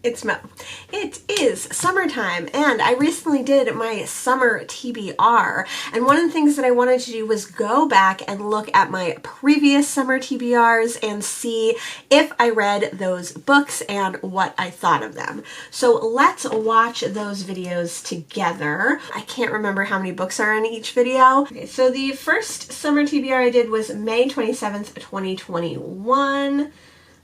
It's Mo. It is summertime and I recently did my summer TBR, and one of the things that I wanted to do was go back and look at my previous summer TBRs and see if I read those books and what I thought of them. So let's watch those videos together. I can't remember how many books are in each video. Okay, so the first summer TBR I did was May 27th, 2021.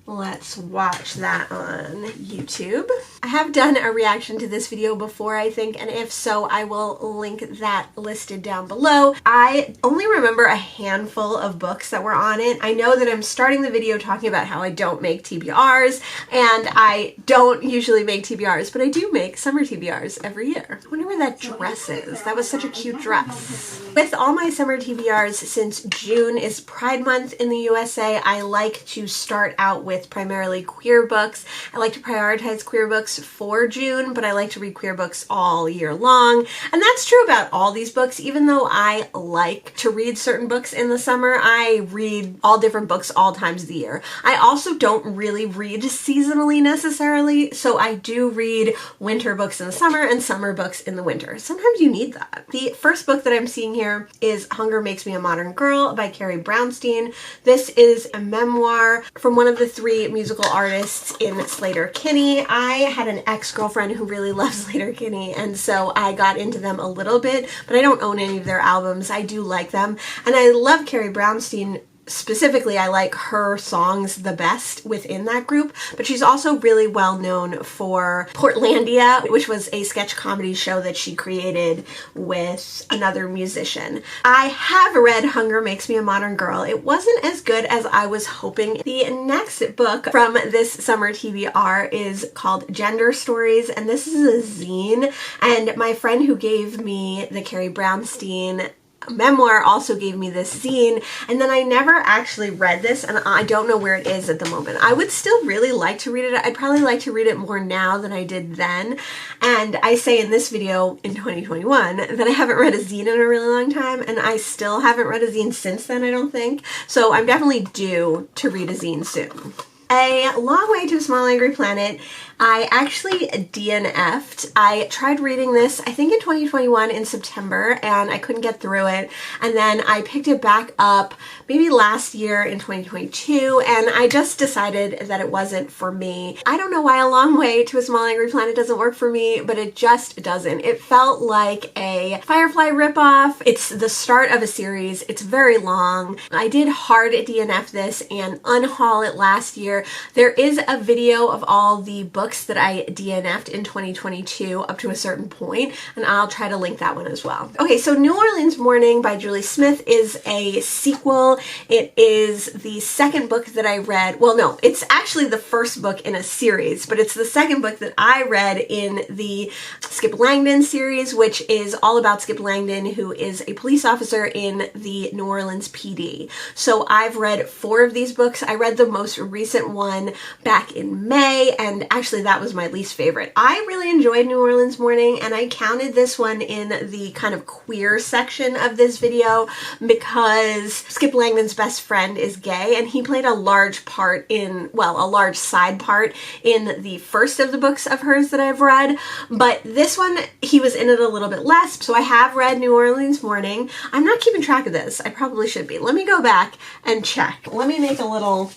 Let's watch that on YouTube. I have done a reaction to this video before, I think, and if so, I will link that listed down below. I only remember a handful of books that were on it. I know that I'm starting the video talking about how I don't make TBRs, and I don't usually make TBRs, but I do make summer TBRs every year. I wonder where that dress is. That was such a cute dress. With all my summer TBRs, since June is Pride Month in the USA, I like to start out with primarily queer books. I like to prioritize queer books for June, but I like to read queer books all year long. And that's true about all these books. Even though I like to read certain books in the summer, I read all different books all times of the year. I also don't really read seasonally necessarily, so I do read winter books in the summer and summer books in the winter. Sometimes you need that. The first book that I'm seeing here is Hunger Makes Me a Modern Girl by Carrie Brownstein. This is a memoir from one of the three musical artists in Sleater-Kinney. I had an ex-girlfriend who really loved Sleater-Kinney, and so I got into them a little bit, but I don't own any of their albums. I do like them, and I love Carrie Brownstein. Specifically, I like her songs the best within that group, but she's also really well known for Portlandia, which was a sketch comedy show that she created with another musician. I have read Hunger Makes Me a Modern Girl. It wasn't as good as I was hoping. The next book from this summer TBR is called Gender Stories, and this is a zine, and my friend who gave me the Carrie Brownstein memoir also gave me this zine, and then I never actually read this, and I don't know where it is at the moment. I would still really like to read it. I'd probably like to read it more now than I did then, and I say in this video in 2021 that I haven't read a zine in a really long time, and I still haven't read a zine since then, I don't think. So I'm definitely due to read a zine soon. A Long Way to a Small Angry Planet. I actually DNF'd. I tried reading this, I think in 2021 in September, and I couldn't get through it. And then I picked it back up maybe last year in 2022, and I just decided that it wasn't for me. I don't know why A Long Way to a Small Angry Planet doesn't work for me, but it just doesn't. It felt like a Firefly ripoff. It's the start of a series. It's very long. I did hard DNF this and unhaul it last year. There is a video of all the books that I DNF'd in 2022 up to a certain point, and I'll try to link that one as well. Okay, so New Orleans Morning by Julie Smith is a sequel. It is the second book that I read. Well, no, it's actually the first book in a series, but it's the second book that I read in the Skip Langdon series, which is all about Skip Langdon, who is a police officer in the New Orleans PD. So I've read 4 of these books. I read the most recent one back in May, and actually that was my least favorite. I really enjoyed New Orleans Morning, and I counted this one in the kind of queer section of this video because Skip Langdon's best friend is gay, and he played a large part in, well, a large side part in the first of the books of hers that I've read, but this one, he was in it a little bit less, so I have read New Orleans Morning. I'm not keeping track of this. I probably should be. Let me go back and check. Let me make a little...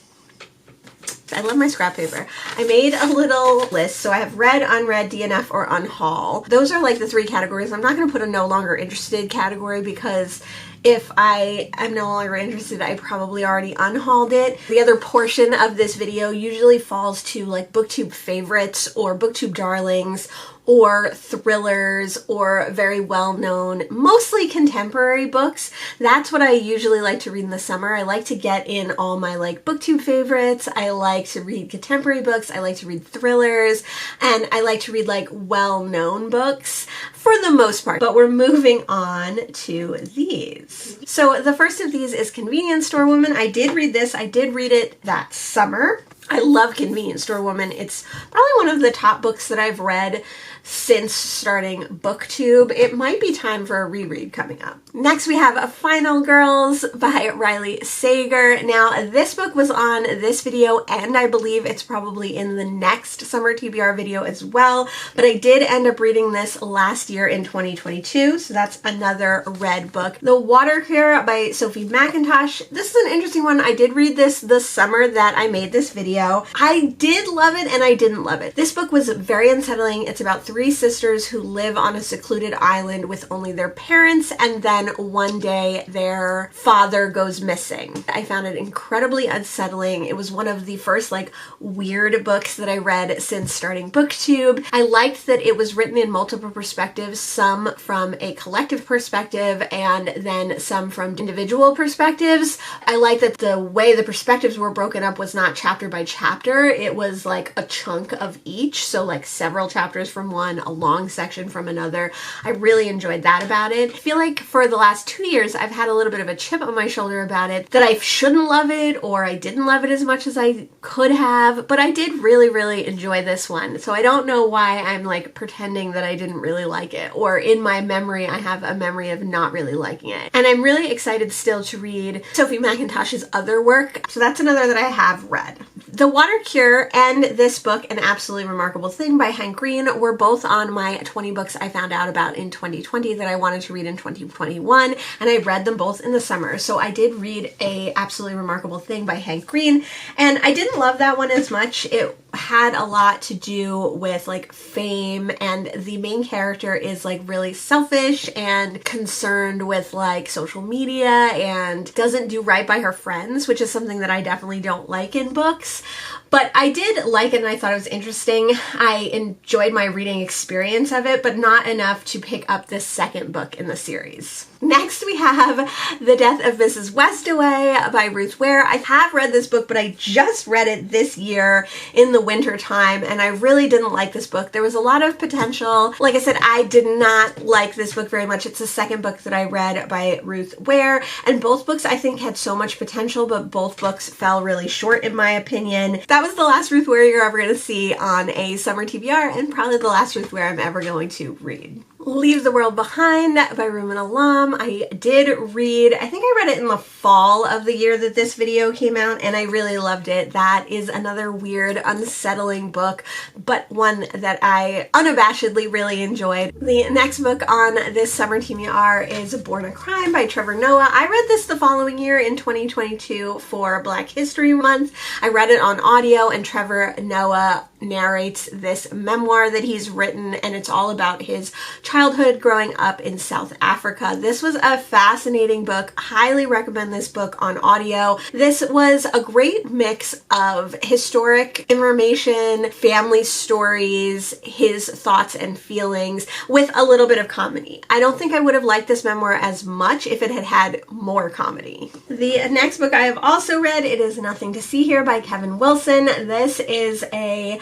I love my scrap paper. I made a little list. So I have read, unread, DNF, or unhaul. Those are like the 3 categories. I'm not going to put a no longer interested category because if I am no longer interested, I probably already unhauled it. The other portion of this video usually falls to like booktube favorites or booktube darlings or thrillers or very well-known, mostly contemporary books. That's what I usually like to read in the summer. I like to get in all my like booktube favorites. I like to read contemporary books. I like to read thrillers, and I like to read like well-known books for the most part. But we're moving on to these. So the first of these is Convenience Store Woman. I did read this. I did read it that summer. I love Convenience Store Woman. It's probably one of the top books that I've read since starting BookTube. It might be time for a reread coming up. Next we have Final Girls by Riley Sager. Now this book was on this video and I believe it's probably in the next summer TBR video as well, but I did end up reading this last year in 2022, so that's another read book. The Water Cure by Sophie McIntosh. This is an interesting one. I did read this the summer that I made this video. I did love it and I didn't love it. This book was very unsettling. It's about 3 sisters who live on a secluded island with only their parents, and then one day their father goes missing. I found it incredibly unsettling. It was one of the first like weird books that I read since starting BookTube. I liked that it was written in multiple perspectives, some from a collective perspective and then some from individual perspectives. I like that the way the perspectives were broken up was not chapter by chapter. It was like a chunk of each, so like several chapters from one, a long section from another. I really enjoyed that about it. I feel like for the last 2 years I've had a little bit of a chip on my shoulder about it, that I shouldn't love it or I didn't love it as much as I could have, but I did really enjoy this one. So I don't know why I'm like pretending that I didn't really like it, or in my memory I have a memory of not really liking it. And I'm really excited still to read Sophie McIntosh's other work, so that's another that I have read. The Water Cure and this book, An Absolutely Remarkable Thing by Hank Green, were both on my 20 books I found out about in 2020 that I wanted to read in 2021, and I read them both in the summer. So I did read A Absolutely Remarkable Thing by Hank Green, and I didn't love that one as much. It had a lot to do with like fame, and the main character is like really selfish and concerned with like social media and doesn't do right by her friends, which is something that I definitely don't like in books. But I did like it and I thought it was interesting. I enjoyed my reading experience of it, but not enough to pick up this second book in the series. Next we have The Death of Mrs. Westaway by Ruth Ware. I have read this book, but I just read it this year in the winter time, and I really didn't like this book. There was a lot of potential. Like I said, I did not like this book very much. It's the second book that I read by Ruth Ware, and both books I think had so much potential, but both books fell really short in my opinion. That was the last Ruth Ware you're ever going to see on a summer TBR, and probably the last Ruth Ware I'm ever going to read. Leave the World Behind by Ruman Alam. I did read, I think I read it in the fall of the year that this video came out, and I really loved it. That is another weird, unsettling book, but one that I unabashedly really enjoyed. The next book on this summer TBR is Born a Crime by Trevor Noah. I read this the following year in 2022 for Black History Month. I read it on audio, and Trevor Noah narrates this memoir that he's written, and it's all about his childhood growing up in South Africa. This was a fascinating book. Highly recommend this book on audio. This was a great mix of historic information, family stories, his thoughts and feelings, with a little bit of comedy. I don't think I would have liked this memoir as much if it had had more comedy. The next book I have also read, it is Nothing to See Here by Kevin Wilson. This is a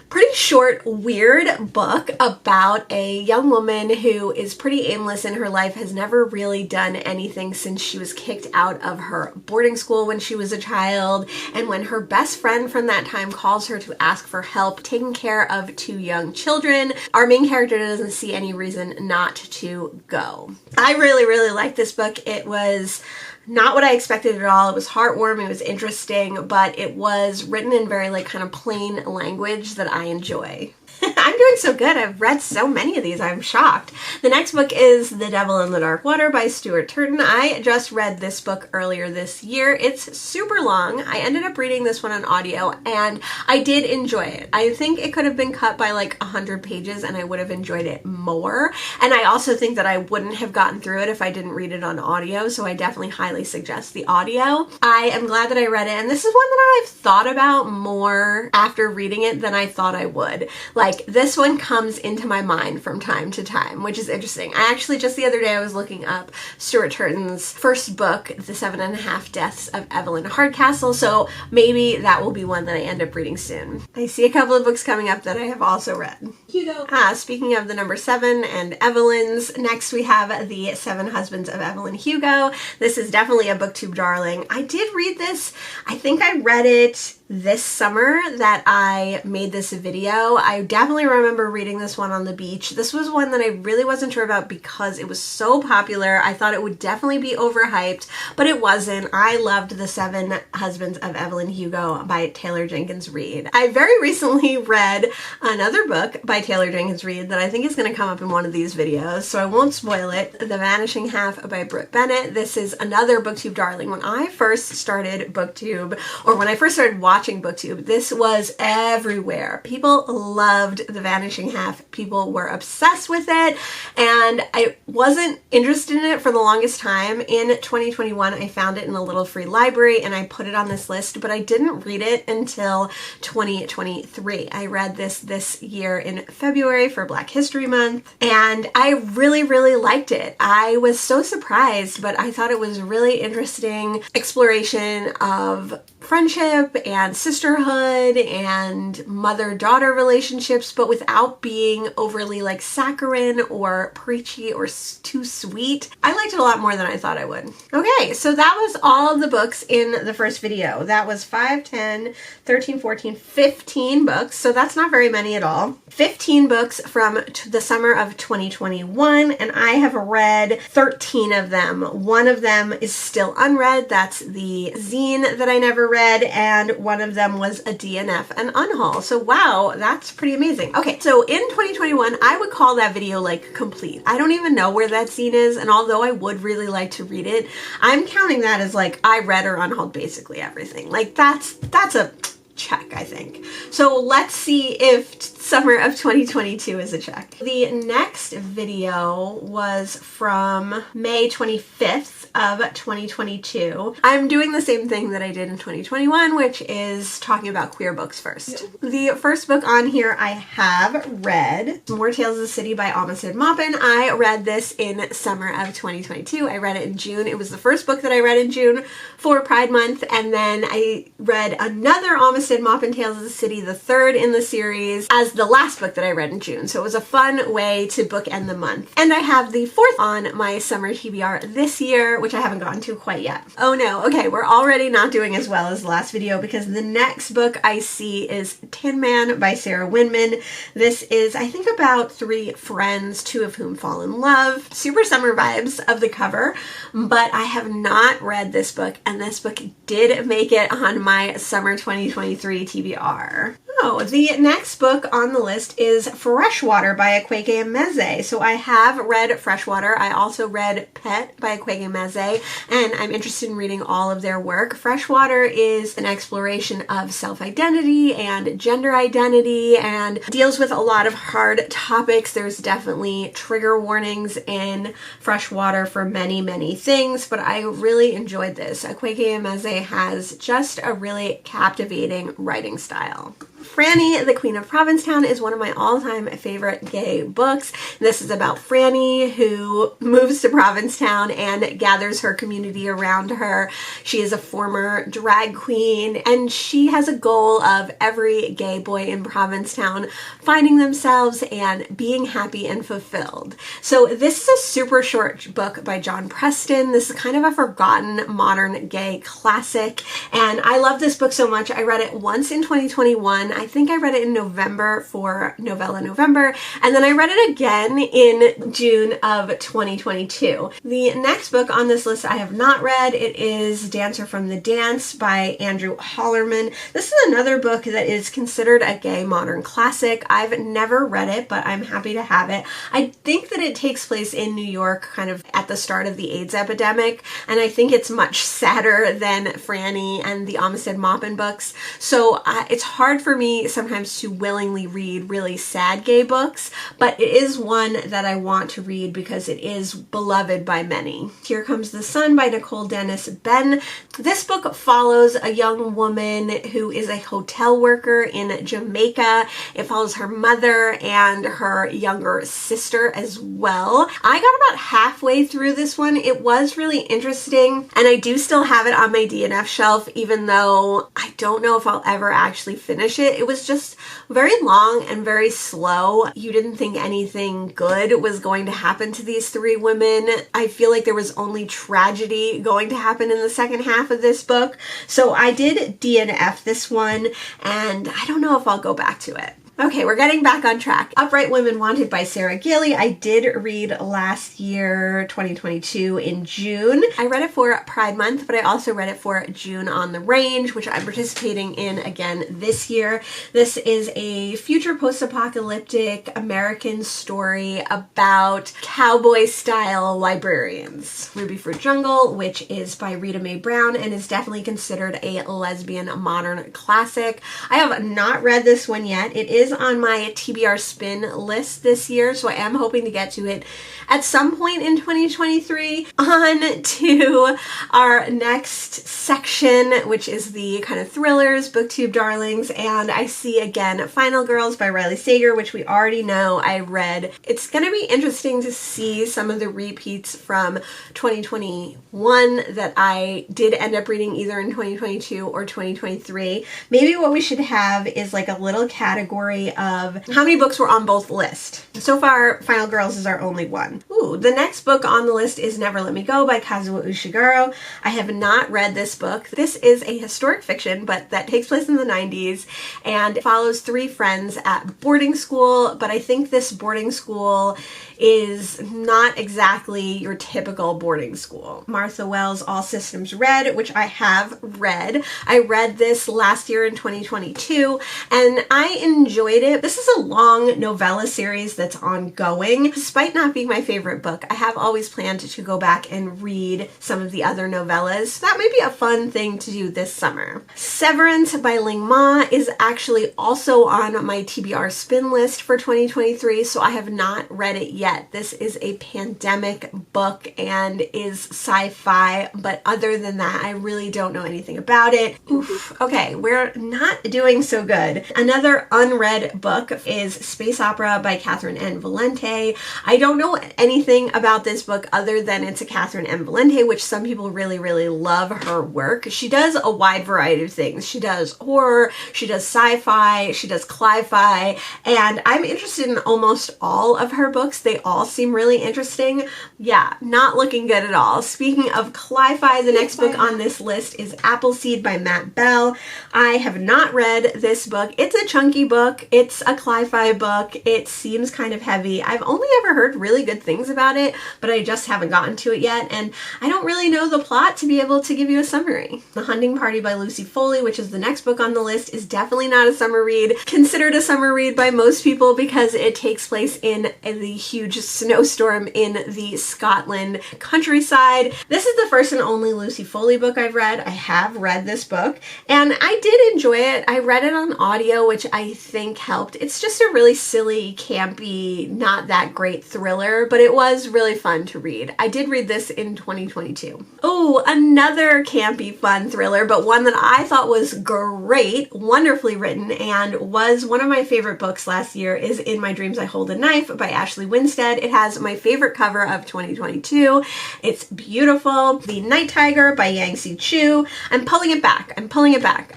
pretty short, weird book about a young woman who is pretty aimless in her life, has never really done anything since she was kicked out of her boarding school when she was a child, and when her best friend from that time calls her to ask for help taking care of 2 young children, our main character doesn't see any reason not to go. I really liked this book. It was not what I expected at all. It was heartwarming, it was interesting, but it was written in very like kind of plain language that I enjoy. I'm doing so good. I've read so many of these. I'm shocked. The next book is The Devil in the Dark Water by Stuart Turton. I just read this book earlier this year. It's super long. I ended up reading this one on audio and I did enjoy it. I think it could have been cut by like 100 pages and I would have enjoyed it more. And I also think that I wouldn't have gotten through it if I didn't read it on audio, so I definitely highly suggest the audio. I am glad that I read it, and this is one that I've thought about more after reading it than I thought I would. Like, this one comes into my mind from time to time, which is interesting. I actually, just the other day, I was looking up Stuart Turton's first book, The 7.5 Deaths of Evelyn Hardcastle, so maybe that will be one that I end up reading soon. I see a couple of books coming up that I have also read. Hugo. Speaking of the number 7 and Evelyn's, next we have The 7 Husbands of Evelyn Hugo. This is definitely a BookTube darling. I did read this. I think I read it this summer that I made this video. I definitely remember reading this one on the beach. This was one that I really wasn't sure about because it was so popular. I thought it would definitely be overhyped, but it wasn't. I loved The Seven Husbands of Evelyn Hugo by Taylor Jenkins Reid. I very recently read another book by Taylor Jenkins Reid that I think is going to come up in one of these videos, so I won't spoil it. The Vanishing Half by Britt Bennett. This is another BookTube darling. When I first started BookTube, or when I first started watching BookTube, this was everywhere. People loved The Vanishing Half. People were obsessed with it, and I wasn't interested in it for the longest time. In 2021, I found it in a little free library and I put it on this list, but I didn't read it until 2023. I read this year in February for Black History Month, and I really, really liked it. I was so surprised, but I thought it was really interesting exploration of friendship and sisterhood and mother-daughter relationships, but without being overly like saccharine or preachy or too sweet. I liked it a lot more than I thought I would. Okay, so that was all of the books in the first video. That was 5, 10, 13, 14, 15 books, so that's not very many at all. 15 books from the summer of 2021, and I have read 13 of them. One of them is still unread. That's the zine that I never read, and one of them was a DNF and unhaul. So wow, that's pretty amazing. Okay, so in 2021, I would call that video like complete. I don't even know where that zine is, and although I would really like to read it, I'm counting that as like I read or unhauled basically everything. Like that's a check, I think. So let's see if summer of 2022 is a check. The next video was from May 25th of 2022. I'm doing the same thing that I did in 2021, which is talking about queer books first. The first book on here I have read, More Tales of the City by Amistad Maupin. I read this in summer of 2022. I read it in June. It was the first book that I read in June for Pride Month, and then I read another Amistad Maupin Tales of the City, the third in the series, as the last book that I read in June. So it was a fun way to bookend the month. And I have the fourth on my summer TBR this year, which I haven't gotten to quite yet. Oh no, okay, we're already not doing as well as the last video because the next book I see is Tin Man by Sarah Winman. This is, I think, about 3 friends, 2 of whom fall in love. Super summer vibes of the cover, but I have not read this book, and this book did make it on my summer 2023 TBR. Oh, the next book on the list is Freshwater by Akwaeke Emeze. So I have read Freshwater. I also read Pet by Akwaeke Emeze, and I'm interested in reading all of their work. Freshwater is an exploration of self-identity and gender identity and deals with a lot of hard topics. There's definitely trigger warnings in Freshwater for many, many things, but I really enjoyed this. Akwaeke Emeze has just a really captivating writing style. Franny, the Queen of Provincetown is one of my all-time favorite gay books. This is about Franny, who moves to Provincetown and gathers her community around her. She is a former drag queen, and she has a goal of every gay boy in Provincetown finding themselves and being happy and fulfilled. So this is a super short book by John Preston. This is kind of a forgotten modern gay classic, and I love this book so much. I read it once in 2021. I think I read it in November for Novella November, and then I read it again in June of 2022. The next book on this list I have not read. It is Dancer from the Dance by Andrew Hollerman. This is another book that is considered a gay modern classic. I've never read it, but I'm happy to have it. I think that it takes place in New York kind of at the start of the AIDS epidemic, and I think it's much sadder than Franny and the Amistad Maupin books. So it's hard for me sometimes to willingly read really sad gay books, but it is one that I want to read because it is beloved by many. Here Comes the Sun by Nicole Dennis Benn. This book follows a young woman who is a hotel worker in Jamaica. It follows her mother and her younger sister as well. I got about halfway through this one. It was really interesting, and I do still have it on my DNF shelf, even though I don't know if I'll ever actually finish it. it. It was just very long and very slow. You didn't think anything good was going to happen to these three women. I feel like there was only tragedy going to happen in the second half of this book. So I did DNF this one, and I don't know if I'll go back to it. Okay, we're getting back on track. Upright Women Wanted by Sarah Gailey. I did read last year, 2022, in June. I read it for Pride Month, but I also read it for June on the Range, which I'm participating in again this year. This is a future post-apocalyptic American story about cowboy-style librarians. Ruby Fruit Jungle, which is by Rita Mae Brown and is definitely considered a lesbian modern classic. I have not read this one yet. It is on my TBR spin list this year, so I am hoping to get to it at some point in 2023. On to our next section, which is the kind of thrillers, booktube darlings, and I see again Final Girls by Riley Sager, which we already know I read. It's going to be interesting to see some of the repeats from 2021 that I did end up reading either in 2022 or 2023. Maybe what we should have is like a little category of how many books were on both lists. So far, Final Girls is our only one. Ooh, the next book on the list is Never Let Me Go by Kazuo Ishiguro. I have not read this book. This is a historic fiction, but that takes place in the 90s and follows three friends at boarding school, but I think this boarding school is not exactly your typical boarding school. Martha Wells' All Systems Red, which I have read. I read this last year in 2022, and I enjoyed it. This is a long novella series that's ongoing. Despite not being my favorite book, I have always planned to go back and read some of the other novellas. So that might be a fun thing to do this summer. Severance by Ling Ma is actually also on my TBR spin list for 2023, so I have not read it yet. This is a pandemic book and is sci-fi, but other than that, I really don't know anything about it. Oof. Okay, we're not doing so good. Another unread book is Space Opera by Catherine N. Valente. I don't know anything about this book other than it's a Catherine N. Valente, which some people really, really love her work. She does a wide variety of things. She does horror, she does sci-fi, she does cli-fi, and I'm interested in almost all of her books. They all seem really interesting. Yeah, not looking good at all. Speaking of cli-fi, the next book on this list is Appleseed by Matt Bell. I have not read this book. It's a chunky book. It's a cli-fi book. It seems kind of heavy. I've only ever heard really good things about it, but I just haven't gotten to it yet, and I don't really know the plot to be able to give you a summary. The Hunting Party by Lucy Foley, which is the next book on the list, is definitely not a summer read. Considered a summer read by most people because it takes place in the huge snowstorm in the Scotland countryside. This is the first and only Lucy Foley book I've read. I have read this book, and I did enjoy it. I read it on audio, which I think helped. It's just a really silly, campy, not that great thriller, but it was really fun to read. I did read this in 2022. Oh, another campy, fun thriller, but one that I thought was great, wonderfully written, and was one of my favorite books last year is In My Dreams I Hold a Knife by Ashley Winstead. It has my favorite cover of 2022. It's beautiful. The Night Tiger by Yang-Si Chu. I'm pulling it back.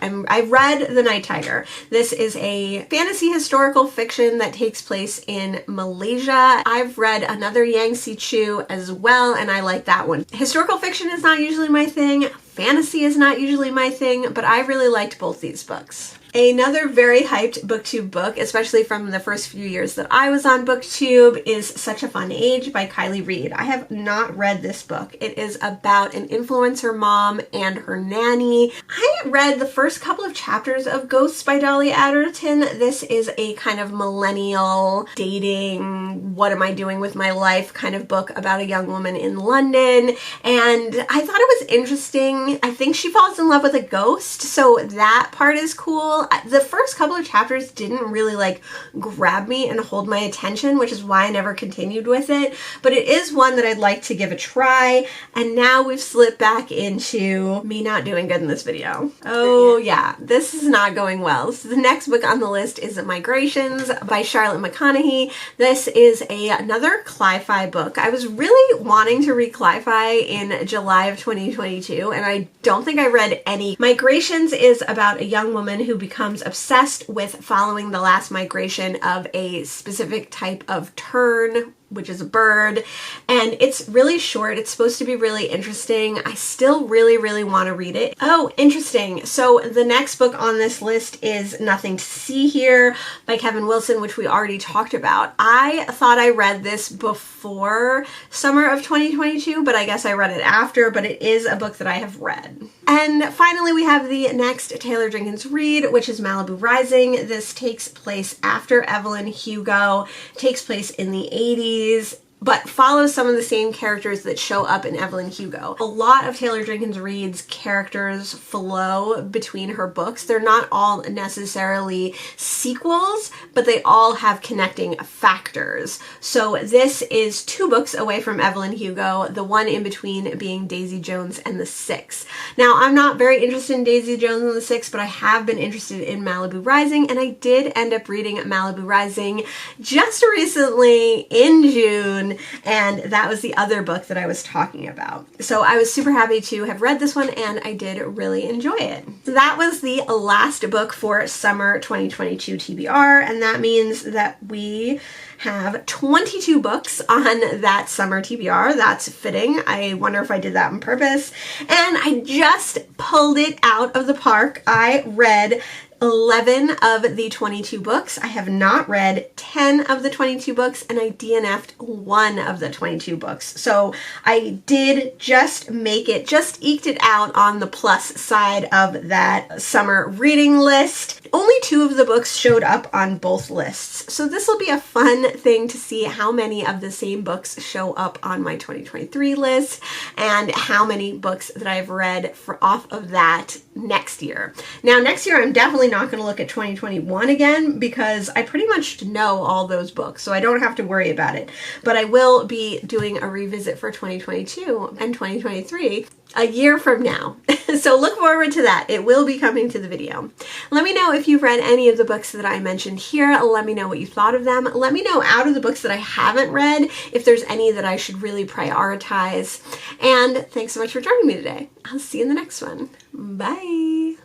I read The Night Tiger. This is a fantasy historical fiction that takes place in Malaysia. I've read another Yang-Si Chu as well, and I like that one. Historical fiction is not usually my thing. Fantasy is not usually my thing, but I really liked both these books. Another very hyped booktube book, especially from the first few years that I was on booktube, is Such a Fun Age by Kylie Reed. I have not read this book. It is about an influencer mom and her nanny. I read the first couple of chapters of Ghosts by Dolly Adderton. This is a kind of millennial dating, what am I doing with my life kind of book about a young woman in London, and I thought it was interesting. I think she falls in love with a ghost, so that part is cool. The first couple of chapters didn't really like grab me and hold my attention, which is why I never continued with it, but it is one that I'd like to give a try, and now we've slipped back into me not doing good in this video. Oh yeah, this is not going well. So the next book on the list is Migrations by Charlotte McConaughey. This is another cli-fi book. I was really wanting to read cli-fi in July of 2022, and I don't think I read any. Migrations is about a young woman who becomes obsessed with following the last migration of a specific type of tern, which is a bird, and it's really short. It's supposed to be really interesting. I still really want to read it. Oh, interesting. So the next book on this list is Nothing to See Here by Kevin Wilson, which we already talked about. I thought I read this before summer of 2022, but I guess I read it after, but it is a book that I have read. And finally, we have the next Taylor Jenkins read, which is Malibu Rising. This takes place after Evelyn Hugo, takes place in the 80s, but follows some of the same characters that show up in Evelyn Hugo. A lot of Taylor Jenkins Reid's characters flow between her books. They're not all necessarily sequels, but they all have connecting factors. So this is 2 books away from Evelyn Hugo, the one in between being Daisy Jones and the Six. Now, I'm not very interested in Daisy Jones and the Six, but I have been interested in Malibu Rising, and I did end up reading Malibu Rising just recently in June, and that was the other book that I was talking about. So I was super happy to have read this one, and I did really enjoy it. So that was the last book for summer 2022 TBR, and that means that we have 22 books on that summer TBR. That's fitting. I wonder if I did that on purpose. And I just pulled it out of the park. I read 11 of the 22 books. I have not read 10 of the 22 books, and I DNF'd 1 of the 22 books. So I did just eked it out on the plus side of that summer reading list. Only 2 of the books showed up on both lists. So this will be a fun thing to see how many of the same books show up on my 2023 list and how many books that I've read off of that next year. Now, next year, I'm definitely not going to look at 2021 again because I pretty much know all those books, so I don't have to worry about it. But I will be doing a revisit for 2022 and 2023 a year from now. So look forward to that. It will be coming to the video. Let me know if you've read any of the books that I mentioned here. Let me know what you thought of them. Let me know out of the books that I haven't read if there's any that I should really prioritize. And thanks so much for joining me today. I'll see you in the next one. Bye.